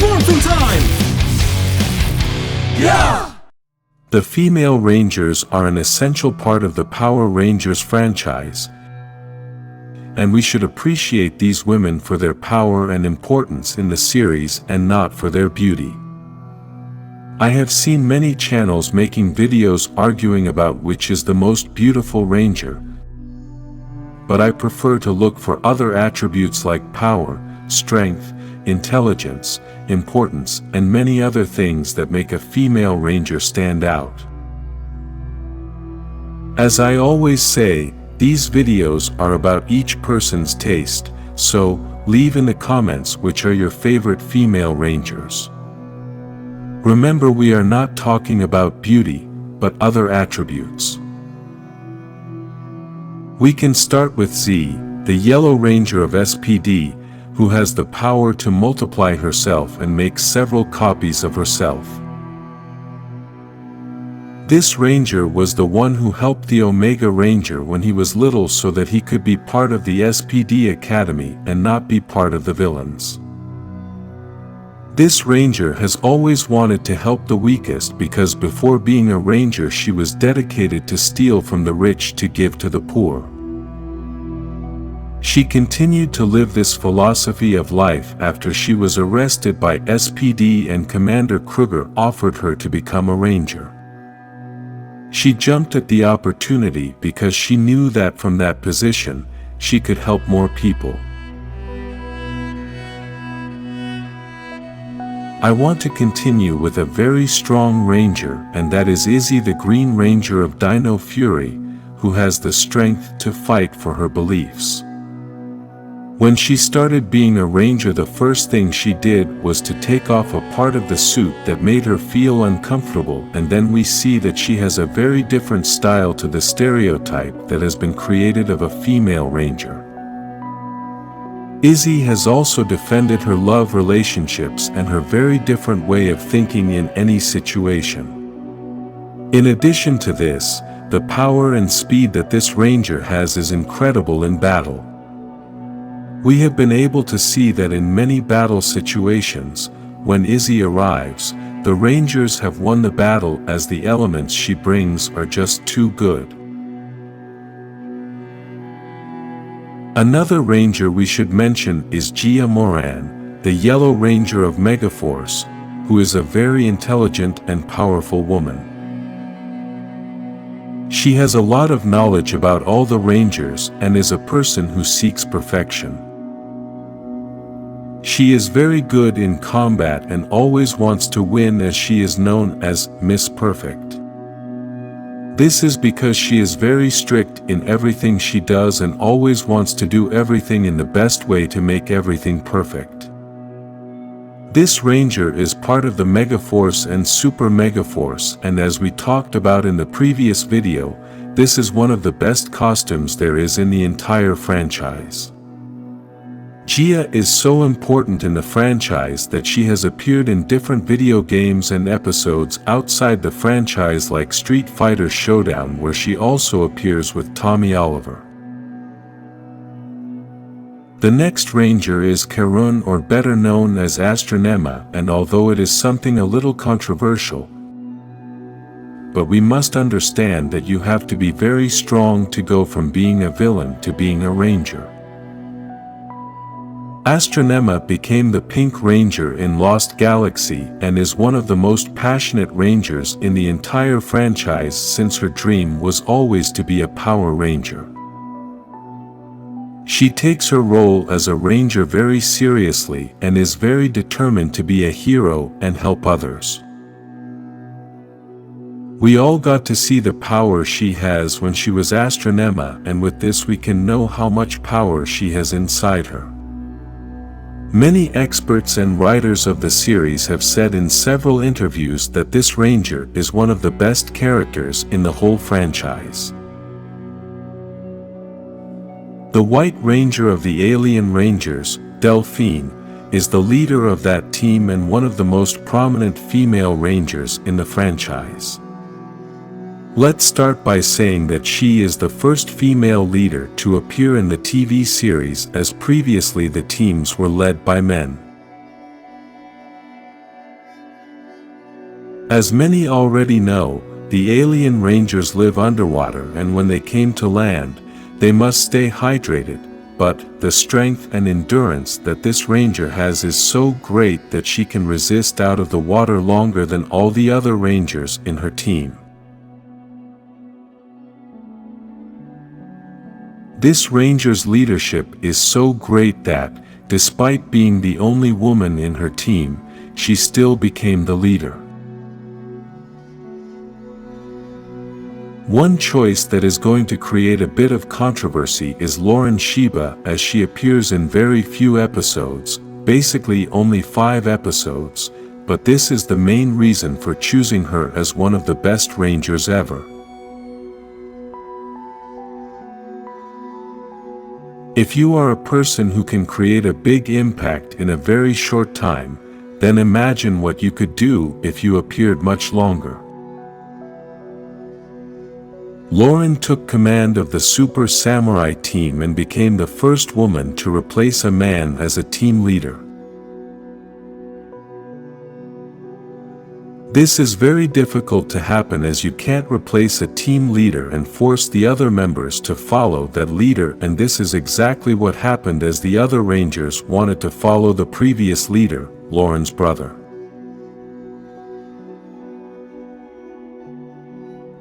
Morphin time! Yeah! The female Rangers are an essential part of the Power Rangers franchise, and we should appreciate these women for their power and importance in the series and not for their beauty. I have seen many channels making videos arguing about which is the most beautiful Ranger, but I prefer to look for other attributes like power, strength, intelligence, importance, and many other things that make a female Ranger stand out. As I always say, these videos are about each person's taste, so leave in the comments which are your favorite female Rangers. Remember, we are not talking about beauty, but other attributes. We can start with Z, the Yellow Ranger of SPD, who has the power to multiply herself and make several copies of herself. This Ranger was the one who helped the Omega Ranger when he was little so that he could be part of the SPD Academy and not be part of the villains. This Ranger has always wanted to help the weakest because before being a Ranger she was dedicated to steal from the rich to give to the poor. She continued to live this philosophy of life after she was arrested by SPD and Commander Kruger offered her to become a Ranger. She jumped at the opportunity because she knew that from that position, she could help more people. I want to continue with a very strong Ranger, and that is Izzy, the Green Ranger of Dino Fury, who has the strength to fight for her beliefs. When she started being a Ranger, the first thing she did was to take off a part of the suit that made her feel uncomfortable, and then we see that she has a very different style to the stereotype that has been created of a female Ranger. Izzy has also defended her love relationships and her very different way of thinking in any situation. In addition to this, the power and speed that this Ranger has is incredible in battle. We have been able to see that in many battle situations, when Izzy arrives, the Rangers have won the battle as the elements she brings are just too good. Another Ranger we should mention is Gia Moran, the Yellow Ranger of Megaforce, who is a very intelligent and powerful woman. She has a lot of knowledge about all the Rangers and is a person who seeks perfection. She is very good in combat and always wants to win, as she is known as Miss Perfect. This is because she is very strict in everything she does and always wants to do everything in the best way to make everything perfect. This Ranger is part of the Megaforce and Super Megaforce, and as we talked about in the previous video, this is one of the best costumes there is in the entire franchise. Gia is so important in the franchise that she has appeared in different video games and episodes outside the franchise like Street Fighter Showdown, where she also appears with Tommy Oliver. The next Ranger is Karun, or better known as Astronemia, and although it is something a little controversial, but we must understand that you have to be very strong to go from being a villain to being a Ranger. Astronemia became the Pink Ranger in Lost Galaxy and is one of the most passionate Rangers in the entire franchise, since her dream was always to be a Power Ranger. She takes her role as a Ranger very seriously and is very determined to be a hero and help others. We all got to see the power she has when she was Astronemia, and with this we can know how much power she has inside her. Many experts and writers of the series have said in several interviews that this Ranger is one of the best characters in the whole franchise. The White Ranger of the Alien Rangers, Delphine, is the leader of that team and one of the most prominent female Rangers in the franchise. Let's start by saying that she is the first female leader to appear in the TV series, as previously the teams were led by men. As many already know, the alien rangers live underwater, and when they came to land, they must stay hydrated, but the strength and endurance that this ranger has is so great that she can resist out of the water longer than all the other rangers in her team. This ranger's leadership is so great that, despite being the only woman in her team, she still became the leader. One choice that is going to create a bit of controversy is Lauren Sheba, as she appears in very few episodes, basically only 5 episodes, but this is the main reason for choosing her as one of the best rangers ever. If you are a person who can create a big impact in a very short time, then imagine what you could do if you appeared much longer. Lauren took command of the Super Samurai team and became the first woman to replace a man as a team leader. This is very difficult to happen, as you can't replace a team leader and force the other members to follow that leader, and this is exactly what happened, as the other rangers wanted to follow the previous leader, Lauren's brother.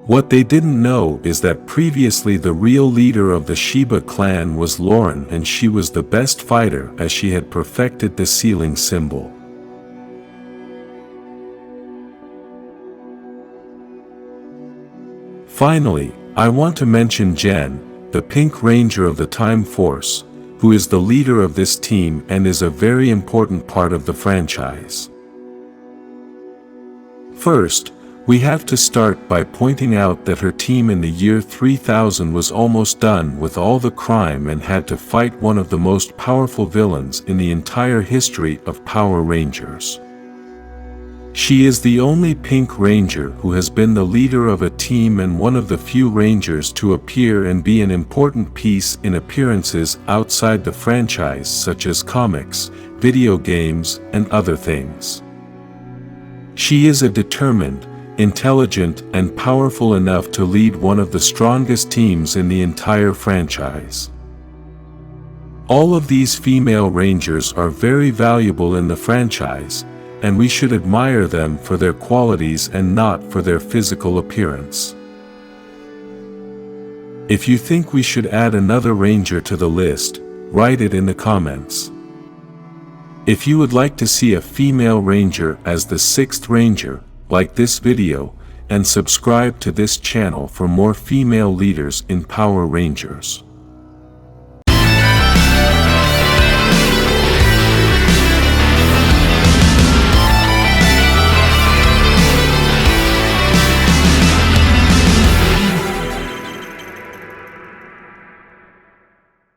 What they didn't know is that previously the real leader of the Sheba clan was Lauren, and she was the best fighter, as she had perfected the ceiling symbol. Finally, I want to mention Jen, the Pink Ranger of the Time Force, who is the leader of this team and is a very important part of the franchise. First, we have to start by pointing out that her team in the year 3000 was almost done with all the crime and had to fight one of the most powerful villains in the entire history of Power Rangers. She is the only Pink Ranger who has been the leader of a team and one of the few Rangers to appear and be an important piece in appearances outside the franchise, such as comics, video games, and other things. She is a determined, intelligent, and powerful enough to lead one of the strongest teams in the entire franchise. All of these female Rangers are very valuable in the franchise, and we should admire them for their qualities and not for their physical appearance. If you think we should add another Ranger to the list, write it in the comments. If you would like to see a female Ranger as the 6th Ranger, like this video, and subscribe to this channel for more female leaders in Power Rangers.